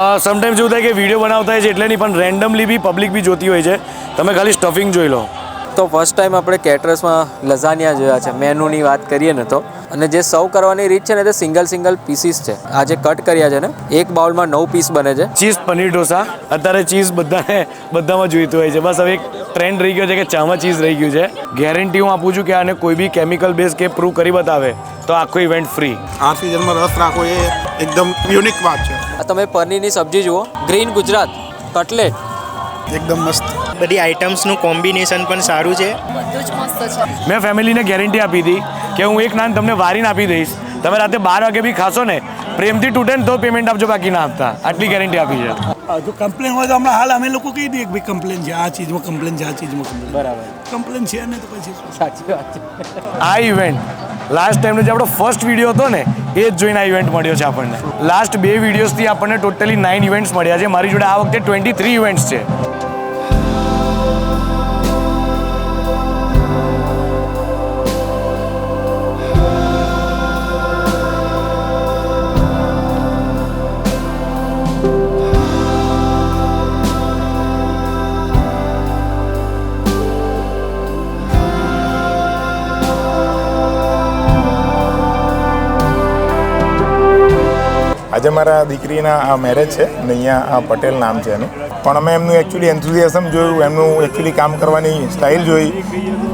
Sometimes એવું થાય કે વિડીયો બનાવતા હોય છે એટલે નહીં, પણ રેન્ડમલી બી પબ્લિક બી જોતી હોય છે. તમે ખાલી સ્ટફિંગ જોઈ લો. તો ફર્સ્ટ ટાઈમ આપણે કેટરસમાં લઝાનિયા જોયા છે. મેનુની વાત કરીએ ને તો, અને જે સર્વ કરવાની રીત છે ને તે સિંગલ પીસીસ છે. આ જે કટ કર્યા છે ને, એક બાઉલમાં 9 પીસ બને છે. ચીઝ પનીર ઢોસા અત્યારે ચીઝ બધામાં જોઈતું હોય છે. બસ હવે એક ટ્રેન્ડ રહી ગયો છે કે ચામાં ચીઝ રહી ગયું છે. ગેરંટી હું આપું છું કે આને કોઈ બી કેમિકલ બેઝ કે પ્રૂવ કરી બતાવે તો આખો ઇવેન્ટ ફ્રી. આ સિઝનમાં રસ રાખો એ એકદમ યુનિક વાત છે. આ તમે પનીરની સબ્જી જુઓ, ગ્રીન ગુજરાત કટલેટ, એકદમ મસ્ત. બધી આઇટમ્સનું કોમ્બિનેશન પણ સારું છે. બધું જ મસ્ત છે. મેં ફેમિલીને ગેરંટી આપી હતી કે હું એક નાન તમને વારીને આપી દઈશ, તમે રાતે 12 વાગે બી ખાશો ને, પ્રેમથી તૂટે ને તો પેમેન્ટ આપજો, બાકી ના આપતા. આટલી ગેરંટી આપી છે. જો કમ્પ્લેન હોય તો હમણાં હાલ અમે લોકો કહી દઈએ કે ભાઈ કમ્પ્લેન છે, આ ચીજમાં કમ્પ્લેન છે, આ ચીજમાં કમ્પ્લેન. બરાબર, કમ્પ્લેન છે ને તો પછી સાચી વાત છે. આ ઇવેન્ટ લાસ્ટ ટાઈમનો જે આપણો ફર્સ્ટ વિડીયો હતો ને, એ જ જોઈને આ ઇવેન્ટ મળ્યો છે આપણને. લાસ્ટ 2 વિડીયોઝથી આપણને ટોટલી 9 ઇવેન્ટ્સ મળ્યા છે. મારી જોડે આ વખતે 23 ઇવેન્ટ્સ છે. આજે મારા દીકરીના મેરેજ છે ને અહીંયા પટેલ નામ છે એનું, પણ અમે એમનું એકચ્યુઅલી એન્થુઝિયાઝમ જોયું, એમનું એકચ્યુઅલી કામ કરવાની સ્ટાઇલ જોઈ,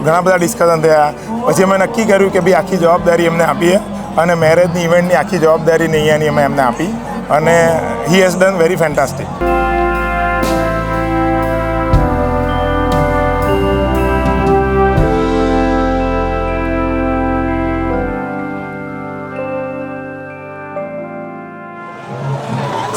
ઘણા બધા ડિસ્કશન થયા. પછી અમે નક્કી કર્યું કે ભાઈ આખી જવાબદારી એમને આપીએ, અને મેરેજની ઇવેન્ટની આખી જવાબદારી અહીંયાની અમે એમને આપી, અને he has done very fantastic.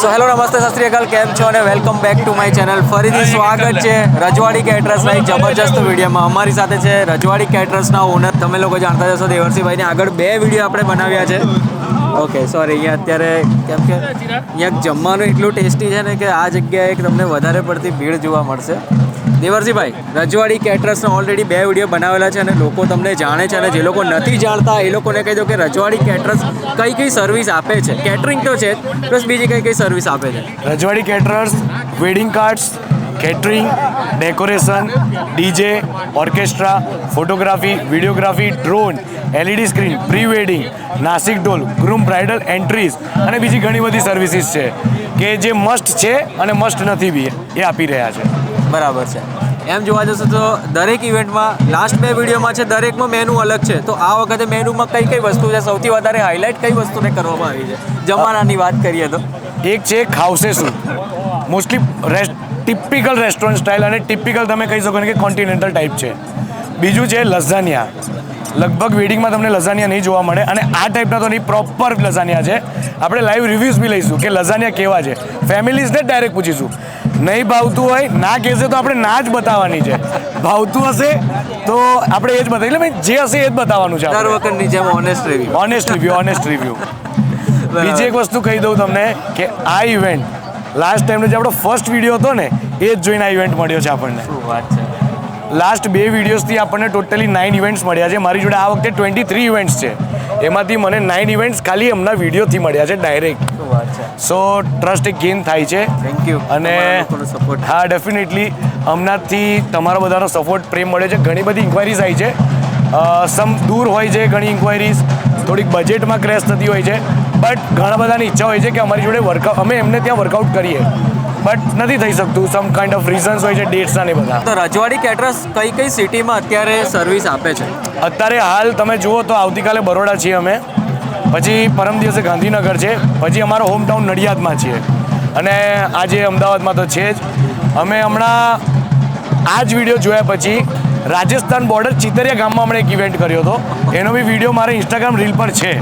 So hello, નમસ્તે, સત શ્રી અકાલ, કેમ છો અને welcome back to my channel. ફરીથી સ્વાગત છે રજવાડી કેટરર્સના એક જબરજસ્ત વિડીયોમાં. અમારી સાથે છે રજવાડી કેટરર્સના ઓનર. તમે લોકો જાણતા જશો દેવરસિંહભાઈને. આગળ 2 વિડીયો આપણે બનાવ્યા છે. ઓકે, સોરી, અહીંયા અત્યારે કેમ કે અહીંયા જમવાનું એટલું ટેસ્ટી છે ને કે આ જગ્યાએ તમને વધારે પડતી ભીડ જોવા મળશે. દેવરસિંહભાઈ, રજવાડી કેટરર્સના ઓલરેડી 2 વિડીયો બનાવેલા છે અને લોકો તમને જાણે છે, અને જે લોકો નથી જાણતા એ લોકોને કહી દો કે રજવાડી કેટરર્સ કઈ સર્વિસ આપે છે. કેટરિંગ તો છે પ્લસ બીજી કઈ સર્વિસ આપે છે. રજવાડી caterers wedding cards, catering, decoration, DJ, orchestra, photography, videography, drone, LED screen, pre wedding, Nashik ઢોલ, ગ્રૂમ બ્રાઇડલ એન્ટ્રીઝ અને બીજી ઘણી બધી સર્વિસીસ છે કે જે મસ્ટ છે અને મસ્ટ નથી બી, એ આપી રહ્યા છે. બરાબર છે. એમ જોવા જશો તો દરેક ઇવેન્ટમાં લાસ્ટ 2 વિડીયોમાં છે, દરેકમાં મેનુ અલગ છે. તો આ વખતે મેનુમાં કઈ વસ્તુ છે સૌથી વધારે હાઇલાઇટ, કઈ વસ્તુને કરવામાં આવી છે? જમવાનાની વાત કરીએ તો એક છે khow suey soup, mostly typical restaurant style અને ટિપિકલ તમે કહી શકો ને કે કોન્ટિનેન્ટલ ટાઈપ છે. બીજું છે લઝાનિયા. લગભગ વેડિંગમાં તમને લઝાનિયા નહીં જોવા મળે, અને આ ટાઈપના તો નહીં, પ્રોપર લઝાનિયા છે. આપણે લાઈવ રિવ્યૂઝ બી લઈશું કે લઝાનિયા કેવા છે. ફેમિલીઝને ડાયરેક્ટ પૂછીશું. નહીં ભાવતું હોય, ના કહેશે તો આપણે ના જ બતાવવાની છે. ભાવતું હશે તો આપણે એ જ બતાવી, એટલે ભાઈ જે હશે એ જ બતાવવાનું છે. દર વખતની જેમ ઓનેસ્ટ રિવ્યૂ. બીજી એક વસ્તુ કહી દઉં તમને કે આ ઇવેન્ટ લાસ્ટ ટાઈમનો જે આપણો ફર્સ્ટ વિડીયો હતો ને, એ જ જોઈને આ ઇવેન્ટ મળ્યો છે આપણને. શું વાત છે. લાસ્ટ 2 વિડીયોઝથી આપણને ટોટલી 9 ઇવેન્ટ્સ મળ્યા છે. મારી જોડે આ વખતે 23 ઇવેન્ટ્સ છે. એમાંથી મને 9 ઇવેન્ટ્સ ખાલી હમણાં વિડીયોથી મળ્યા છે ડાયરેક્ટ. સો ટ્રસ્ટ એક ગેઇન થાય છે. Thank you. અને હા, ડેફિનેટલી હમણાંથી તમારો બધાનો સપોર્ટ, પ્રેમ મળે છે. ઘણી બધી ઇન્ક્વાયરીઝ આવી છે. સમ દૂર હોય છે ઘણી ઇન્ક્વાયરીઝ, થોડીક બજેટમાં ક્રેશ થતી હોય છે, બટ ઘણા બધાની ઈચ્છા હોય છે કે અમારી જોડે અમે એમને ત્યાં વર્કઆઉટ કરીએ, બટ નથી થઈ શકતું. સમ કાઇન્ડ ઓફ રીઝન્સ હોય છે, ડેટ્સના ને બધા. તો રજવાડી કેટરર્સ કઈ સિટીમાં અત્યારે સર્વિસ આપે છે? અત્યારે હાલ તમે જુઓ તો આવતીકાલે બરોડા છીએ અમે, પછી પરમ દિવસે ગાંધીનગર છે, પછી અમારો હોમટાઉન નડિયાદમાં છીએ, અને આજે અમદાવાદમાં તો છે જ. અમે હમણાં આ જ વિડીયો જોયા પછી રાજસ્થાન બોર્ડર ચિતરિયા ગામમાં હમણાં એક ઇવેન્ટ કર્યો હતો. એનો બી વિડીયો મારા ઇન્સ્ટાગ્રામ રીલ પર છે.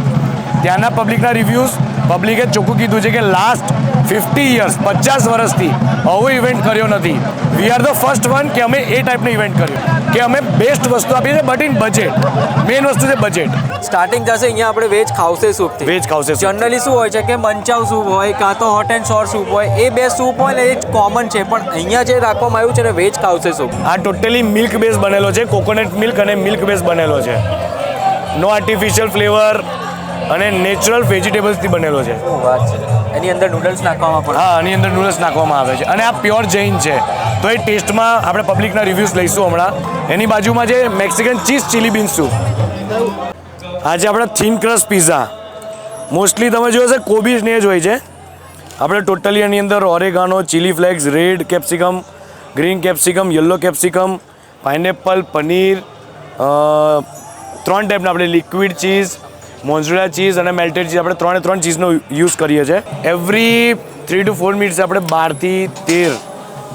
ત્યાંના પબ્લિકના રિવ્યૂઝ, પબ્લિકે ચોખ્ખું કીધું છે કે લાસ્ટ 50 યર્સ 50 વર્ષથી આવો ઇવેન્ટ કર્યો નથી. We are the first one કે અમે એ ટાઈપનો ઇવેન્ટ કર્યો કે અમે બેસ્ટ વસ્તુ આપીએ છીએ, બટ ઇન બજેટ. મેઇન વસ્તુ છે બજેટ. સ્ટાર્ટિંગ થશે અહીંયા આપણે વેજ ખાવસે સૂપથી. વેજ ખાવસે સૂપ જનરલી શું હોય છે કે મંચાવ સૂપ હોય કાં તો હોટ એન્ડ સોર સૂપ હોય, એ 2 સૂપ હોય ને એ જ કોમન છે. પણ અહીંયા જે રાખવામાં આવ્યું છે ને વેજ ખાવસે સૂપ, આ ટોટલી મિલ્ક બેઝ બનેલો છે. કોકોનટ મિલ્ક અને મિલ્ક બેઝ બનેલો છે. નો આર્ટિફિશિયલ ફ્લેવર અને નેચરલ વેજીટેબલ્સથી બનેલો છે. શું વાત છે. એની અંદર નૂડલ્સ નાખવામાં પણ હા, આની અંદર નૂડલ્સ નાખવામાં આવે છે અને આ પ્યોર જૈન છે. તો એ ટેસ્ટમાં આપણે પબ્લિકના રિવ્યૂઝ લઈશું હમણાં. એની બાજુમાં જે Mexican cheese chilli beans soup. આજે આપણા થીન ક્રસ્ટ પિઝા મોસ્ટલી તમે જોયો છે કોબીજ ને જ હોય છે. આપણે ટોટલી એની અંદર oregano, chilli flakes, red capsicum, green capsicum, yellow capsicum, pineapple, paneer, 3 ટાઈપના આપણે લિક્વિડ ચીઝ, મોઝરેલા ચીઝ અને મેલ્ટેડ ચીઝ, આપણે 3 ચીઝનો યુઝ કરીએ છીએ. એવરી 3 to 4 મિનિટ્સ આપણે 12 થી 13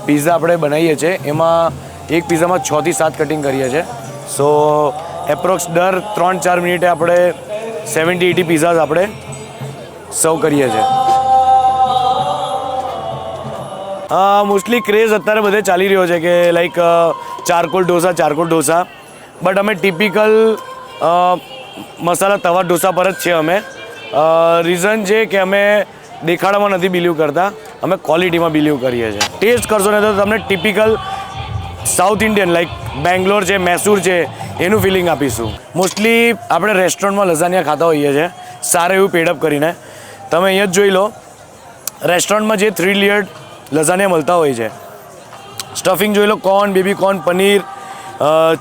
પિઝા આપણે બનાવીએ છીએ. એમાં એક પિઝામાં 6 થી 7 કટિંગ કરીએ છીએ. સો એપ્રોક્સ દર 3-4 મિનિટે આપણે 70-80 પિઝાઝ આપણે સર્વ કરીએ છીએ. મોસ્ટલી ક્રેઝ અત્યારે બધે ચાલી રહ્યો છે કે લાઈક ચારકોલ ઢોસા, બટ અમે ટિપિકલ મસાલા તવા ઢોસા પર જ છે અમે. રીઝન છે કે અમે દેખાડામાં નથી બિલીવ કરતા, અમે ક્વોલિટીમાં બિલીવ કરીએ છીએ. ટેસ્ટ કરશો ને તો તમને typical south Indian like Bangalore છે, મૈસૂર છે એનું ફિલિંગ આપીશું. મોસ્ટલી આપણે રેસ્ટોરન્ટમાં લઝાનિયા ખાતા હોઈએ છીએ સારું એવું પેડઅપ કરીને. તમે અહીંયા જ જોઈ લો, રેસ્ટોરન્ટમાં જે 3 લેયર્ડ લઝાનિયા મળતા હોય છે. સ્ટફિંગ જોઈ લો, corn, baby corn, paneer,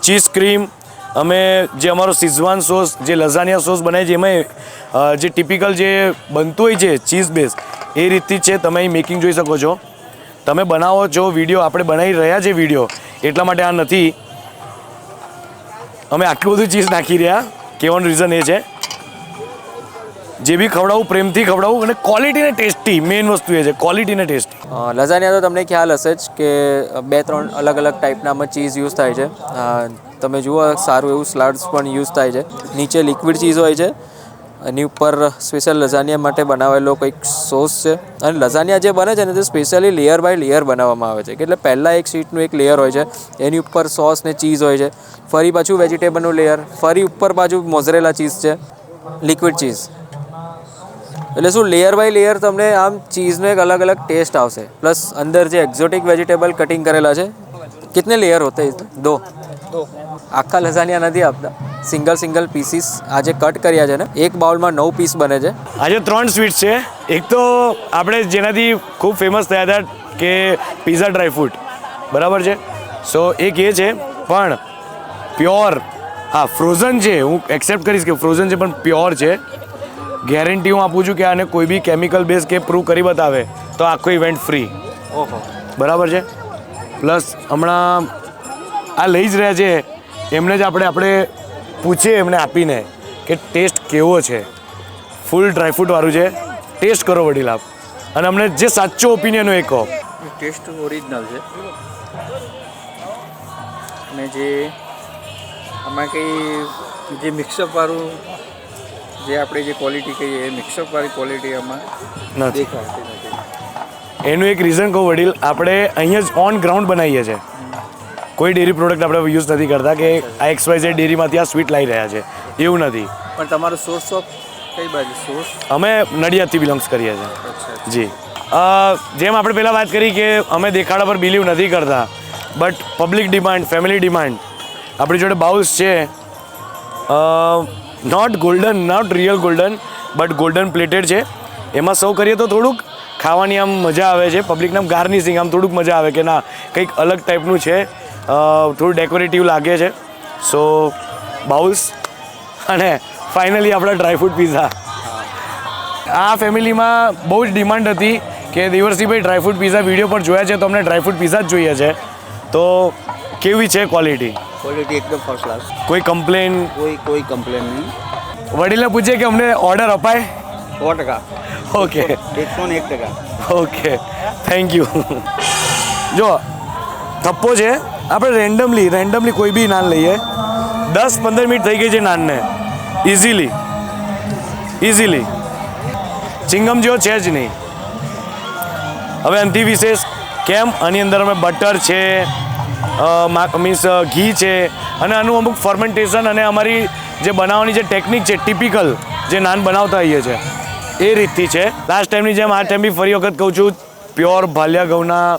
cheese cream. અમે જે અમારો સિઝવાન સોસ જે લઝાનિયા સોસ બનાવીએ છીએ એમાં જે ટિપિકલ જે બનતું હોય છે ચીઝ બેઝ એ રીતથી જ છે. તમે અહીં મેકિંગ જોઈ શકો છો. તમે બનાવો છો વિડીયો, આપણે બનાવી રહ્યા છે વિડીયો, એટલા માટે આ નથી અમે આટલું બધું ચીઝ નાખી રહ્યા. કહેવાનું રીઝન એ છે જે બી ખવડાવું પ્રેમથી ખવડાવું અને ક્વોલિટી ને ટેસ્ટી. મેઇન વસ્તુ એ છે ક્વોલિટી ને ટેસ્ટી. લઝાનિયા તો તમને ખ્યાલ હશે જ કે 2-3 અલગ અલગ ટાઈપના આમાં ચીઝ યુઝ થાય છે. તમે જુઓ સારું એવું સ્લાડ્સ પણ યુઝ થાય છે. નીચે લિક્વિડ ચીઝ હોય છે, એની ઉપર સ્પેશિયલ લઝાનિયા માટે બનાવેલો કંઈક સોસ છે. અને લઝાનિયા જે બને છે ને તે સ્પેશિયલી લેયર બાય લેયર બનાવવામાં આવે છે. એટલે પહેલાં એક શીટનું એક લેયર હોય છે, એની ઉપર સોસ ને ચીઝ હોય છે, ફરી પાછું વેજીટેબલનું લેયર, ફરી ઉપર પાછું મોઝરેલા ચીઝ છે, લિક્વિડ ચીઝ. એટલે શું લેયર બાય લેયર તમને આમ ચીઝનો એક અલગ અલગ ટેસ્ટ આવશે. પ્લસ અંદર જે એક્ઝોટિક વેજીટેબલ કટિંગ કરેલા છે. कितने लेयर होते हैं? 2 આખા લઝાનિયા નથી આપતા, સિંગલ પીસીસ આજે કટ કર્યા છે ને. એક બાઉલમાં 9 પીસ બને છે. આજે 3 સ્વીટ છે. એક તો આપણે જેનાથી ખૂબ ફેમસ થયા હતા કે પિઝા ડ્રાયફ્રૂટ, બરાબર છે. સો એક એ છે પણ પ્યોર. હા, ફ્રોઝન છે, હું એક્સેપ્ટ કરીશ કે ફ્રોઝન છે પણ પ્યોર છે. ગેરંટી હું આપું છું કે આને કોઈ બી કેમિકલ બેઝ કે પ્રૂવ કરી બતાવે તો આખો ઇવેન્ટ ફ્રી. ઓહો, બરાબર છે. પ્લસ હમણાં આ લઈ જ રહ્યા છે એમને જ આપણે પૂછીએ એમને આપીને કે ટેસ્ટ કેવો છે. ફૂલ ડ્રાયફ્રૂટવાળું છે, ટેસ્ટ કરો વડીલ આપ અને અમને જે સાચો ઓપિનિયન હોય એ કહો. ટેસ્ટ ઓરિજિનલ છે અને જે આમાં કંઈ જે મિક્સઅપવાળું જે આપણે જે ક્વોલિટી કહીએ એ મિક્સઅપવાળી ક્વોલિટી આમાં નથી દેખાતી નથી. એનું એક રીઝન કહું વડીલ, આપણે અહીંયા જ ઓન ગ્રાઉન્ડ બનાવીએ છીએ. કોઈ ડેરી પ્રોડક્ટ આપણે યુઝ નથી કરતા કે આ XYZ ડેરીમાંથી આ સ્વીટ લાવી રહ્યા છે, એવું નથી. પણ તમારો સોર્સ ઓફ કઈ બાજુ? સોર્સ અમે નડિયાદથી બિલોંગ્સ કરીએ છીએ. જી. જેમ આપણે પહેલાં વાત કરી કે અમે દેખાડા પર બિલીવ નથી કરતા, but public demand, family demand, આપણી જોડે બાઉલ્સ છે. Not golden, not real golden, but golden plated છે. એમાં સર્વ કરીએ તો થોડુંક ખાવાની આમ મજા આવે છે. પબ્લિકને આમ ગાર્નિશિંગ આમ થોડુંક મજા આવે કે ના કંઈક અલગ ટાઈપનું છે, થોડું ડેકોરેટિવ લાગે છે. સો બાઉલ્સ અને ફાઇનલી આપણા ડ્રાયફ્રૂટ પિઝા. આ ફેમિલીમાં બહુ જ ડિમાન્ડ હતી કે દેવરસિંહભાઈ ડ્રાયફ્રૂટ પિઝા વિડીયો પર જોયા છે તો અમને ડ્રાયફ્રૂટ પિઝા જ જોઈએ છે. તો કેવી છે ક્વોલિટી? ક્વોલિટી એકદમ ફર્સ્ટ ક્લાસ, કોઈ કમ્પ્લેન? કોઈ કમ્પ્લેન નહીં. વડીલને પૂછીએ કે અમને ઓર્ડર અપાય? 100%. ઓકે, 101%. Okay, thank you. જો થપ્પો છે, આપણે રેન્ડમલી કોઈ બી નાન લઈએ, 10-15 મિનિટ થઈ ગઈ છે નાનને ઇઝીલી. ચિંગમ જેવો છે જ નહીં. હવે આનાથી વિશેષ કેમ? આની અંદર અમે બટર છે, મીન્સ ઘી છે અને આનું અમુક ફર્મેન્ટેશન અને અમારી જે બનાવવાની જે ટેકનિક છે ટિપિકલ જે નાન બનાવતા હોઈએ છે એ રીતથી છે. લાસ્ટ ટાઈમની જેમ આ ટાઈમ બી ફરી વખત કહું છું, પ્યોર ભાલિયા ઘઉંના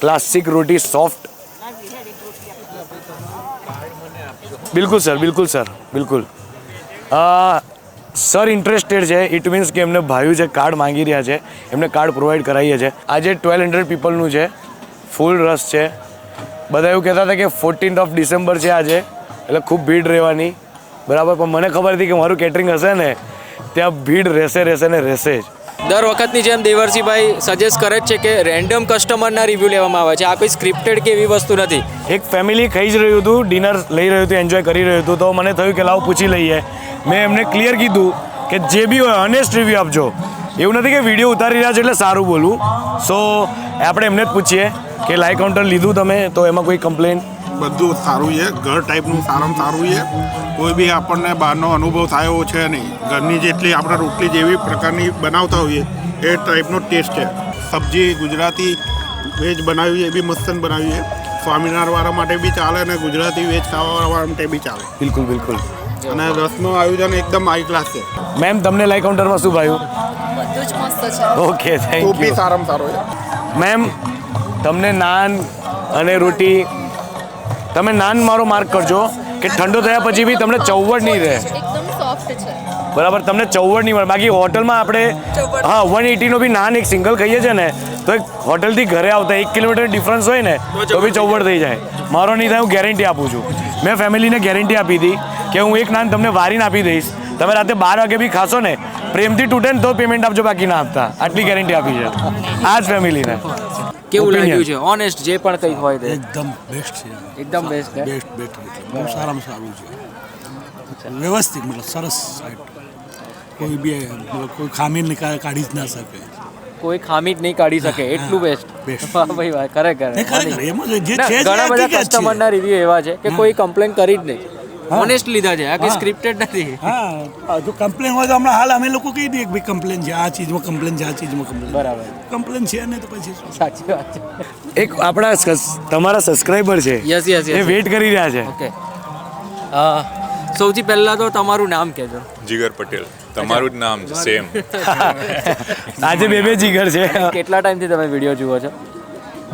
ક્લાસિક રોટી, સોફ્ટ. બિલકુલ સર. સર ઇન્ટરેસ્ટેડ છે, ઇટ મીન્સ કે એમને ભાવ્યું છે, કાર્ડ માંગી રહ્યા છે, એમને કાર્ડ પ્રોવાઈડ કરાવીએ છીએ. આજે 1200 પીપલનું છે, ફૂલ રસ છે. બધા એવું કહેતા હતા કે 14th ઓફ ડિસેમ્બર છે આજે, એટલે ખૂબ ભીડ રહેવાની, બરાબર. પણ મને ખબર હતી કે મારું કેટરિંગ હશે ને ત્યાં ભીડ રહેશે ને રહેશે જ. દર વખતની જેમ દેવરસિંહભાઈ સજેસ્ટ કરે જ છે કે રેન્ડમ કસ્ટમરના રિવ્યૂ લેવામાં આવે છે. આ કોઈ સ્ક્રિપ્ટેડ કે એવી વસ્તુ નથી. એક ફેમિલી ખાઈ જ રહ્યું હતું, ડિનર લઈ રહ્યું હતું, એન્જોય કરી રહ્યું હતું, તો મને થયું કે લાવો પૂછી લઈએ. મેં એમને ક્લિયર કીધું કે જે બી હોય ઓનેસ્ટ રિવ્યૂ આપજો. એવું નથી કે વિડીયો ઉતારી રહ્યા છે એટલે સારું બોલું. સો આપણે એમને જ પૂછીએ કે લાઈવ કાઉન્ટર લીધું તમે તો એમાં કોઈ કમ્પ્લેન? બધું સારું છે, ઘર ટાઈપનું સારામાં સારું છે. કોઈ બી આપણને બહારનો અનુભવ થયો છે નહીં. ઘરની જેટલી આપણે રોટલી જેવી પ્રકારની બનાવતા હોઈએ એ ટાઈપનો ટેસ્ટ છે. સબ્જી ગુજરાતી વેજ બનાવી એ બી મસ્તન બનાવી છે. સ્વામિનારાયણવાળા માટે બી ચાલે અને ગુજરાતી વેજ ખાવાવાળા માટે બી ચાલે. બિલકુલ બિલકુલ. અને રસનું આયોજન એકદમ હાઈ ક્લાસ છે. મેમ તમને લાઈવ કાઉન્ટરમાં શું ભાવ્યું? બધું જ મસ્ત છે. ઓકે, તો થેન્ક બી યુ. સારામાં સારો છે. મેમ તમને નાન અને રોટી, તમે નાન મારો માર્ક કરજો કે ઠંડો થયા પછી બી તમને ચવડ નહીં રહે, એકદમ સોફ્ટ છે. બરાબર. તમને ચવડ નહીં મળે. બાકી હોટલમાં આપણે 180નો બી નાન એક સિંગલ ખાઈએ છીએ ને તો એક હોટલથી ઘરે આવતા 1 કિલોમીટર ડિફરન્સ હોય ને તો બી ચવડ થઈ જાય. મારો નહીં થાય, હું ગેરંટી આપું છું. મેં ફેમિલીને ગેરંટી આપી હતી કે હું એક નાન તમને વારીને આપી દઈશ, તમે રાતે 12 વાગે બી ખાશો ને પ્રેમથી તૂટે ને તો પેમેન્ટ આપજો, બાકી ના આપતા. આટલી ગેરંટી આપી છે આ જ ફેમિલીને. કેવું Opinion. લાગ્યું છે ઓનેસ્ટ જે પણ કંઈ હોય તે? એકદમ બેસ્ટ છે, એકદમ બેસ્ટ છે. બેસ્ટ બહુ સારામાં સારું છે, વ્યવસ્થિત, મતલબ સરસ સાઈડ. કોઈ બી મતલબ કોઈ ખામી કાઢી જ ના શકે. કોઈ ખામી જ નહીં કાઢી શકે એટલું બેસ્ટ. Best. વાહ ભાઈ વાહ, ખરેખર. નહીં, ખરેખર એમાં જે ના, છે જ ઘણા એ બધા હકીકત છે. કસ્ટમરના રિવ્યુ એવા છે કે કોઈ કમ્પ્લેન કરી જ નહીં, ઓનેસ્ટ લીધા છે. આ કઈ હા. સ્ક્રિપ્ટેડ નથી. હા, જો કમ્પ્લેન હોય તો હમણાં હાલ અમે લોકો કહી દઈએ કે ભાઈ કમ્પ્લેન છે, આ ચીજમાં કમ્પ્લેન છે, આ ચીજમાં કમ્પ્લેન. બરાબર, કમ્પ્લેન છે ને તો પછી શું? સાચી વાત છે. એક આપણા તમારા સબસ્ક્રાઈબર છે, યસ યસ એ યસ. વેઇટ કરી રહ્યા છે. ઓકે, સૌથી પહેલા તો તમારું નામ કહેજો. જીગર પટેલ. તમારું જ નામ છે સેમ. આજે બે જીગર છે. કેટલા ટાઈમથી તમે વિડીયો જુઓ છો?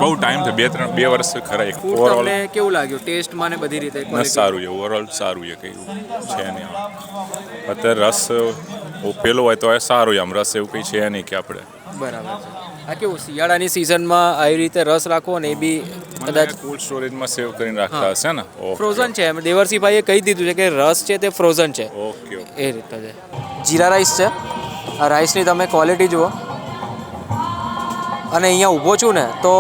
બહુ ટાઈમ છે, 2 વર્ષ ખરા. એક ફૂડ ઓવરઓલ તમને કેવું લાગ્યું ટેસ્ટમાં ને બધી રીતે? ન સારું છે, ઓવરઓલ સારું છે, કંઈ છે નહીં. અત્યારે રસ પેલો હોય તો એ સારું છે, આમ રસ એવું કંઈ છે નહીં કે આપણે. બરાબર છે. આ કેવું શિયાળાની સિઝનમાં આવી રીતે રસ રાખો ને એ બી કદાચ કોલ્ડ સ્ટોરેજમાં સેવ કરીને રાખતા હશે ને. ફ્રોઝન છે. એમ દેવરસિંહભાઈએ કહી દીધું છે કે રસ છે તે ફ્રોઝન છે. Okay okay. એ રીતે છે. જીરા રાઈસ છે. આ રાઈસની તમે ક્વોલિટી જુઓ. અને અહીંયા ઊભો છું ને તો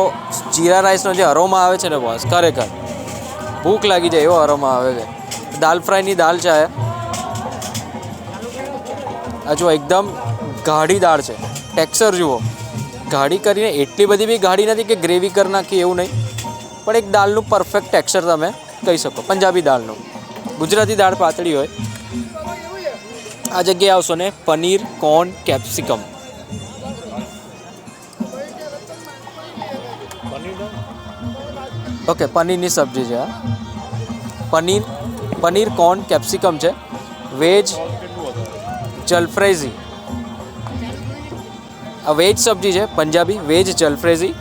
જીરા રાઈસનો જે અરોમા આવે છે ને બોસ, ખરેખર ભૂખ લાગી જાય એવો અરોમા આવે છે. દાલ ફ્રાયની દાલ છે આ જો, એકદમ ગાઢી દાળ છે. ટેક્સચર જુઓ, ગાઢી કરીને એટલી બધી બી ગાઢી નથી કે ગ્રેવી કરી નાખી એવું નહીં, પણ એક દાળનું પરફેક્ટ ટેક્સચર તમે કહી શકો. પંજાબી દાળનું, ગુજરાતી દાળ પાતળી હોય. આ જગ્યાએ આવશો ને પનીર કોર્ન કેપ્સિકમ. ઓકે, પનીરની સબ્જી છે આ. પનીર કોર્ન કેપ્સિકમ છે. વેજ જલફ્રેઝી. આ વેજ સબ્જી છે પંજાબી, વેજ જલફ્રેઝી.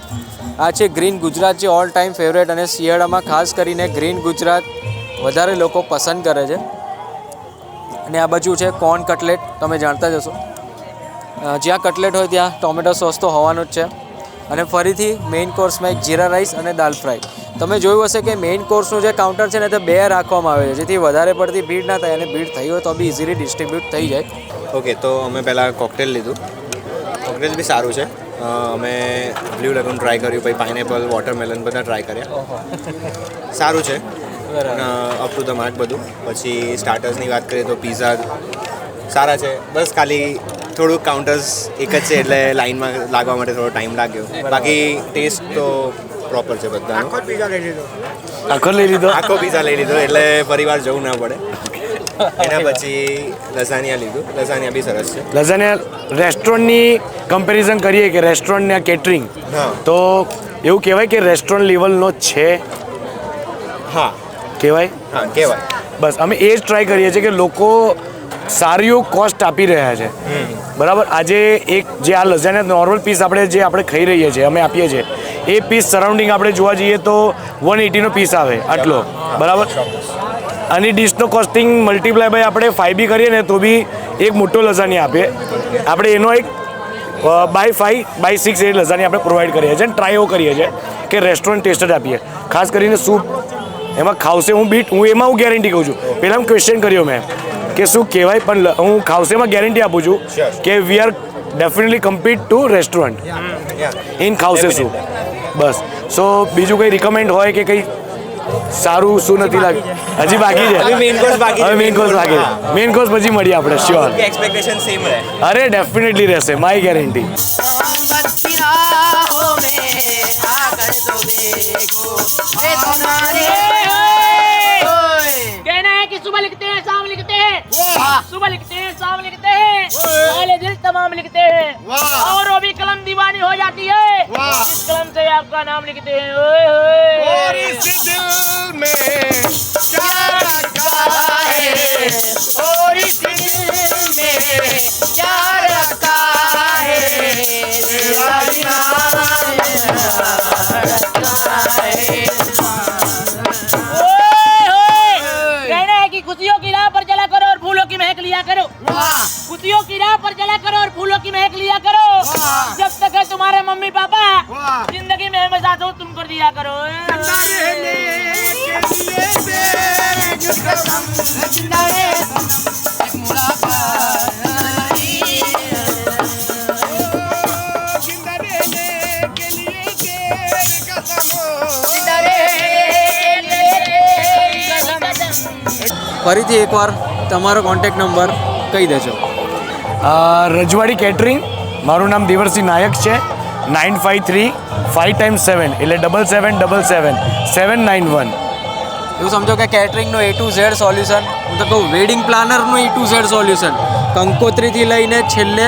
આ છે ગ્રીન ગુજરાત, જે ઓલ ટાઈમ ફેવરેટ, અને શિયાળામાં ખાસ કરીને ગ્રીન ગુજરાત વધારે લોકો પસંદ કરે છે. અને આ બાજુ છે કોર્ન કટલેટ, તમે જાણતા જ હશો. જ્યાં કટલેટ હોય ત્યાં ટોમેટો સોસ તો હોવાનું જ છે. અને ફરીથી મેઇન કોર્સમાં એક જીરા રાઈસ અને દાલ ફ્રાય. તમે જોયું હશે કે મેઇન કોર્સનું જે કાઉન્ટર છે ને તે 2 રાખવામાં આવે છે, જેથી વધારે પડતી ભીડ ના થાય, અને ભીડ થઈ હોય તો બી ઇઝીલી ડિસ્ટ્રીબ્યુટ થઈ જાય. ઓકે, તો અમે પહેલાં કોકટેલ લીધું. કોકટેલ બી સારું છે. અમે બ્લુ લગન ટ્રાય કર્યું, પછી પાઇનેપલ, વોટરમેલન બધા ટ્રાય કર્યા. સારું છે, અપ ટુ ધ માર્ક બધું. પછી સ્ટાર્ટર્સની વાત કરીએ તો પીઝા સારા છે. બસ ખાલી થોડુંક કાઉન્ટર્સ એક જ છે એટલે લાઇનમાં લાગવા માટે થોડો ટાઈમ લાગ્યો. બાકી ટેસ્ટ તો પ્રોપર છે બધાનો. આખો લઈ લીધો. આખો પીઝા લઈ લીધો એટલે પરિવાર જવું ના પડે. એના પછી લઝાનિયા લીધું. લઝાનિયા બી સરસ છે. લઝાનિયા રેસ્ટોરન્ટની કમ્પેરિઝન કરીએ કે રેસ્ટોરન્ટના કેટરિંગ, હા. તો એવું કહેવાય કે રેસ્ટોરન્ટ લેવલનો છે. હા કહેવાય. હા કહેવાય. બસ અમે એ જ ટ્રાય કરીએ છીએ કે લોકો સારી કોસ્ટ આપી રહ્યા છે. બરાબર. આજે એક જે આ લઝાનિયા નોર્મલ પીસ આપણે ખાઈ રહીએ છીએ, અમે આપીએ છીએ, એ પીસ સરાઉન્ડિંગ આપણે જોવા જઈએ તો 180નો પીસ આવે આટલો. બરાબર. આની ડિશનો કોસ્ટિંગ મલ્ટીપ્લાય બાય આપણે 5 બી કરીએ ને તો બી એક મોટો લઝાની આપીએ. આપણે એનો એક બાય 5 બાય 6 એ લઝાની આપણે પ્રોવાઈડ કરીએ છીએ અને ટ્રાય એવો કરીએ છીએ કે રેસ્ટોરન્ટ ટેસ્ટ જ આપીએ. ખાસ કરીને સૂપ એમાં ખાવશે હું ગેરંટી કહું છું. પહેલાં ક્વેશ્ચન કર્યો મેં કે શું કહેવાય, પણ હું ખાવશેમાં ગેરંટી આપું છું કે we are definitely compete to restaurant in khow suey શું. બસ. સો બીજું કંઈ રિકમેન્ડ હોય કે કંઈ સારું શું નથી લાગે? હજી બાકી છે. હવે મેઇન કોર્સ બાકી છે. હવે મેઇન કોર્સ બાકી છે. મેઇન કોર્સ પછી મળીએ આપણે શ્યોર. એક્સપેક્ટેશન સેમ રહે. અરે ડેફિનેટલી રહેશે, માય ગેરંટી. कहना है कि सुबह लिखते हैं शाम लिखते हैं, सुबह लिखते हैं शाम लिखते हैं, पहले दिल तमाम लिखते हैं और वो भी कलम दीवानी हो जाती है इस कलम से आपका नाम लिखते हैं. ओए और इस दिल में क्या रखा है, और इस दिल में क्या रखा है, तेरा नाम कहना है कि खुशियों की राह पर चला करो और फूलों की महक लिया करो. खुशियों की राह पर चला करो और फूलों की महक लिया करो. जब तक है तुम्हारे मम्मी पापा जिंदगी में हमेशा तो तुम कर दिया करो. ફરીથી એકવાર તમારો કોન્ટેક્ટ નંબર કહી દેજો. રજવાડી કેટરિંગ, મારું નામ દેવરસિંહ નાયક છે. 953-5x7 એટલે 7777-791. એવું સમજો કે કેટરિંગનો A to Z સોલ્યુશન, હું તો કહું વેડિંગ પ્લાનરનું A to Z સોલ્યુશન, કંકોત્રીથી લઈને છેલ્લે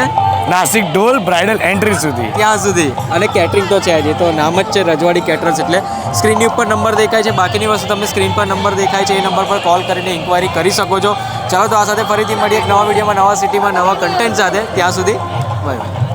નાસિક ઢોલ બ્રાઇડલ એન્ટ્રી સુધી ત્યાં સુધી. અને કેટરિંગ તો છે જ, એ તો નામ જ છે રજવાડી કેટરર્સ. એટલે સ્ક્રીનની ઉપર નંબર દેખાય છે, બાકીની વસ્તુ તમને સ્ક્રીન પર નંબર દેખાય છે, એ નંબર પર કોલ કરીને ઇન્ક્વાયરી કરી શકો છો. ચાલો તો આ સાથે ફરીથી મળીએ એક નવા વિડીયોમાં, નવા સિટીમાં, નવા કન્ટેન્ટ સાથે. ત્યાં સુધી બાય બાય.